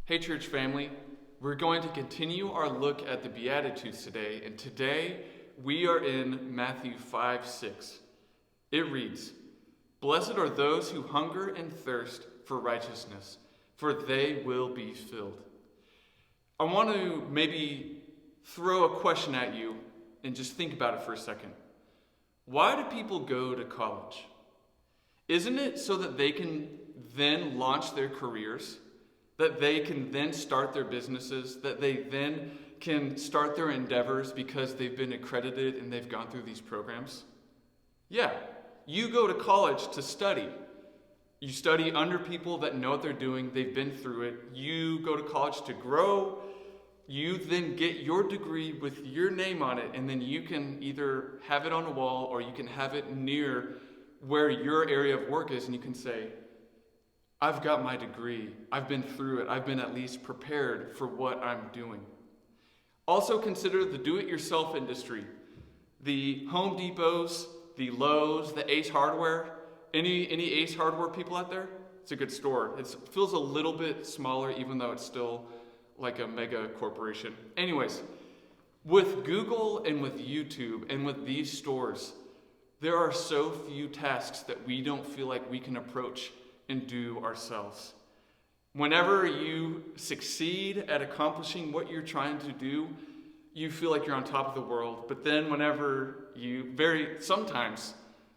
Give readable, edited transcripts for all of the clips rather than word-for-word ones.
Hey, church family. We're going to continue our look at the Beatitudes today, and today we are in Matthew 5:6. It reads, "Blessed are those who hunger and thirst for righteousness, for they will be filled." I want to maybe throw a question at you and just think about it for a second. Why do people go to college? Isn't it so that they can then launch their careers? That they can then start their businesses, that they then can start their endeavors because they've been accredited and they've gone through these programs? Yeah, you go to college to study. You study under people that know what they're doing, they've been through it. You go to college to grow. You then get your degree with your name on it, and then you can either have it on a wall or you can have it near where your area of work is, and you can say, I've got my degree. I've been through it. I've been at least prepared for what I'm doing. Also consider the do-it-yourself industry. The Home Depots, the Lowe's, the Ace Hardware. Any Ace Hardware people out there? It's a good store. It feels a little bit smaller even though it's still like a mega corporation. Anyways, with Google and with YouTube and with these stores, there are so few tasks that we don't feel like we can approach and do ourselves. Whenever you succeed at accomplishing what you're trying to do, you feel like you're on top of the world. But then whenever sometimes,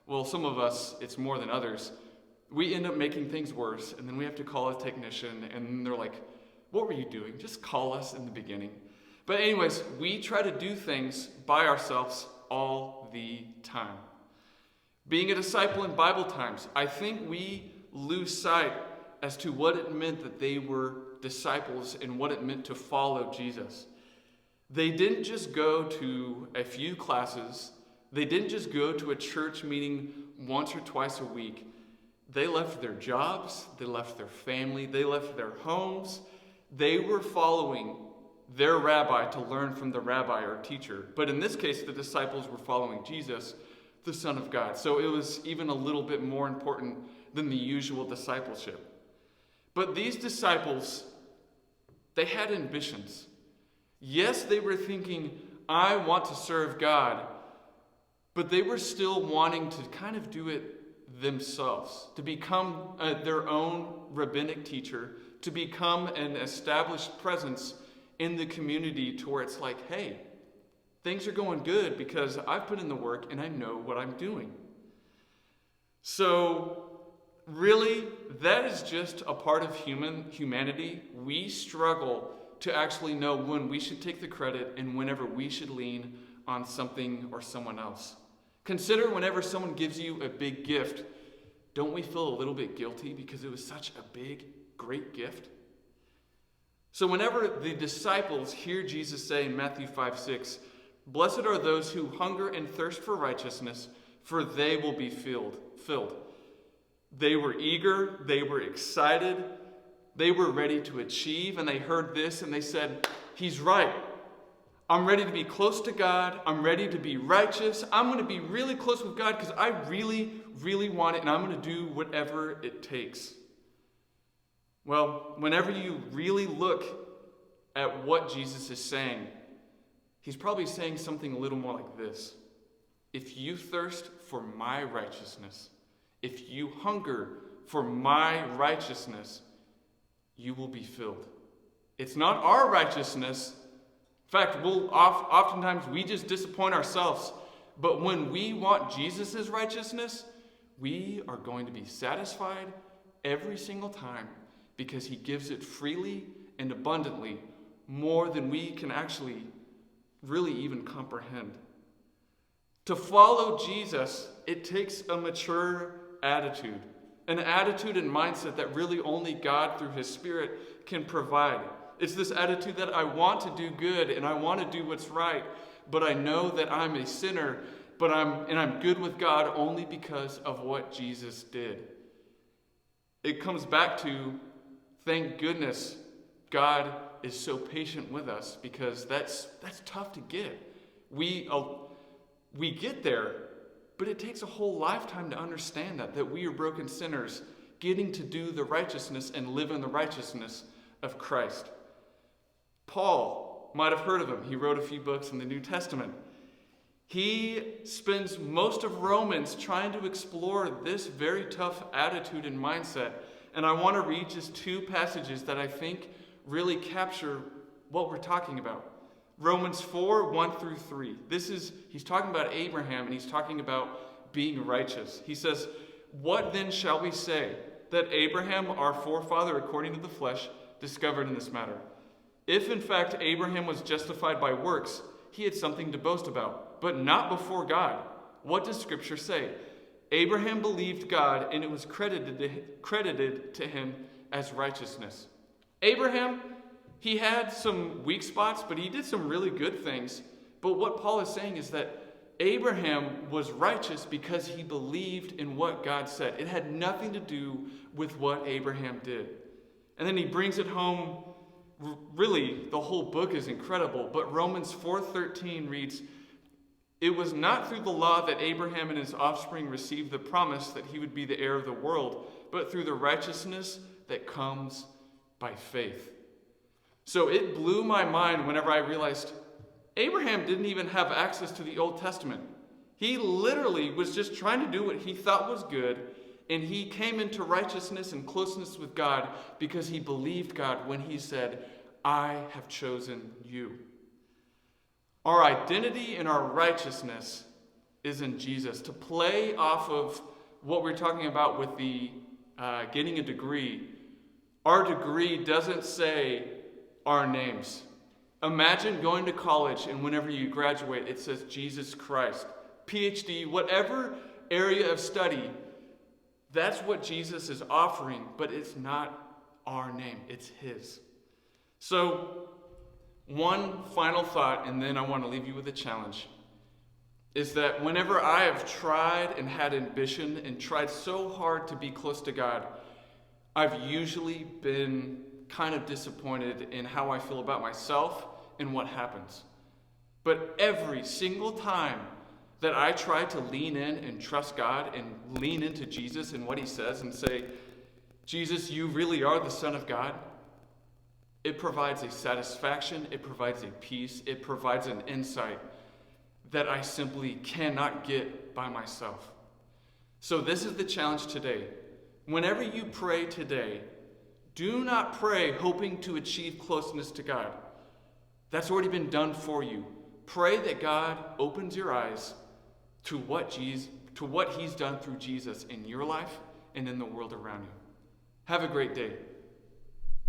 some of us, it's more than others, we end up making things worse, and then we have to call a technician, and they're like, what were you doing? Just call us in the beginning. But anyways, we try to do things by ourselves all the time. Being a disciple in Bible times, I think we lose sight as to what it meant that they were disciples and what it meant to follow Jesus. They didn't just go to a few classes. They didn't just go to a church meeting once or twice a week. They left their jobs. They left their family. They left their homes. They were following their rabbi to learn from the rabbi or teacher. But in this case, the disciples were following Jesus, the Son of God. So it was even a little bit more important than the usual discipleship. But these disciples, they had ambitions. Yes, they were thinking, I want to serve God, but they were still wanting to kind of do it themselves, to become their own rabbinic teacher, to become an established presence in the community to where it's like, hey, things are going good because I've put in the work and I know what I'm doing. So really, that is just a part of humanity. We struggle to actually know when we should take the credit and whenever we should lean on something or someone else. Consider whenever someone gives you a big gift, don't we feel a little bit guilty because it was such a big, great gift? So whenever the disciples hear Jesus say in Matthew 5:6, "Blessed are those who hunger and thirst for righteousness, for they will be filled." They were eager, they were excited, they were ready to achieve, and they heard this and they said, he's right. I'm ready to be close to God. I'm ready to be righteous. I'm going to be really close with God because I really, really want it, and I'm going to do whatever it takes. Well, whenever you really look at what Jesus is saying, he's probably saying something a little more like this. If you thirst for my righteousness, if you hunger for my righteousness, you will be filled. It's not our righteousness. In fact, oftentimes we just disappoint ourselves. But when we want Jesus' righteousness, we are going to be satisfied every single time because he gives it freely and abundantly, more than we can actually really even comprehend. To follow Jesus, it takes a mature attitude, an attitude and mindset that really only God through his Spirit can provide. It's this attitude that I want to do good and I want to do what's right, but I know that I'm a sinner, but I'm good with God only because of what Jesus did. It comes back to, thank goodness God is so patient with us, because that's tough to get. We get there, but it takes a whole lifetime to understand that we are broken sinners getting to do the righteousness and live in the righteousness of Christ. Paul might have heard of him. He wrote a few books in the New Testament. He spends most of Romans trying to explore this very tough attitude and mindset. And I want to read just two passages that I think really capture what we're talking about. Romans 4, 1 through 3. He's talking about Abraham, and he's talking about being righteous. He says, "What then shall we say? That Abraham, our forefather according to the flesh, discovered in this matter. If in fact Abraham was justified by works, he had something to boast about, but not before God. What does Scripture say? Abraham believed God, and it was credited to him as righteousness." Abraham, he had some weak spots, but he did some really good things. But what Paul is saying is that Abraham was righteous because he believed in what God said. It had nothing to do with what Abraham did. And then he brings it home. Really, the whole book is incredible, but Romans 4:13 reads, "It was not through the law that Abraham and his offspring received the promise that he would be the heir of the world, but through the righteousness that comes by faith." So it blew my mind whenever I realized Abraham didn't even have access to the Old Testament. He literally was just trying to do what he thought was good, and he came into righteousness and closeness with God because he believed God when he said, "I have chosen you." Our identity and our righteousness is in Jesus. To play off of what we're talking about with the getting a degree, our degree doesn't say our names. Imagine going to college and whenever you graduate, it says Jesus Christ. PhD, whatever area of study, that's what Jesus is offering, but it's not our name, it's his. So, one final thought, and then I want to leave you with a challenge, is that whenever I have tried and had ambition and tried so hard to be close to God, I've usually been kind of disappointed in how I feel about myself and what happens. But every single time that I try to lean in and trust God and lean into Jesus and what he says and say, "Jesus, you really are the Son of God," it provides a satisfaction, it provides a peace, it provides an insight that I simply cannot get by myself. So this is the challenge today. Whenever you pray today, do not pray hoping to achieve closeness to God. That's already been done for you. Pray that God opens your eyes to what he's done through Jesus in your life and in the world around you. Have a great day.